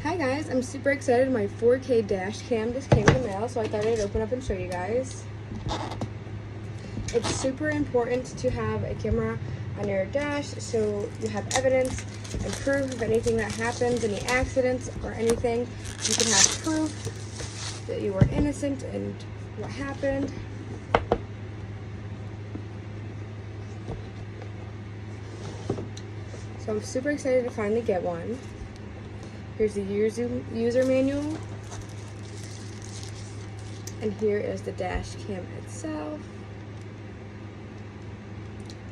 Hi guys, I'm super excited. My 4K dash cam just came in the mail, so I thought I'd open up and show you guys. It's super important to have a camera on your dash so you have evidence and proof of anything that happens, any accidents or anything. You can have proof that you were innocent and what happened. So I'm super excited to finally get one. Here's the user manual. And here is the dash cam itself.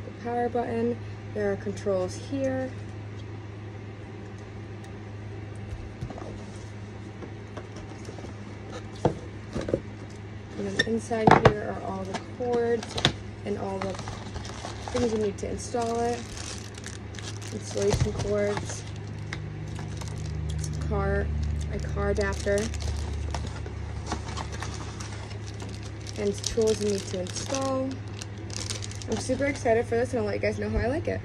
The power button. There are controls here. And then inside here are all the cords and all the things you need to install it. Installation cords. A car adapter, and tools you need to install. I'm super excited for this, and I'll let you guys know how I like it.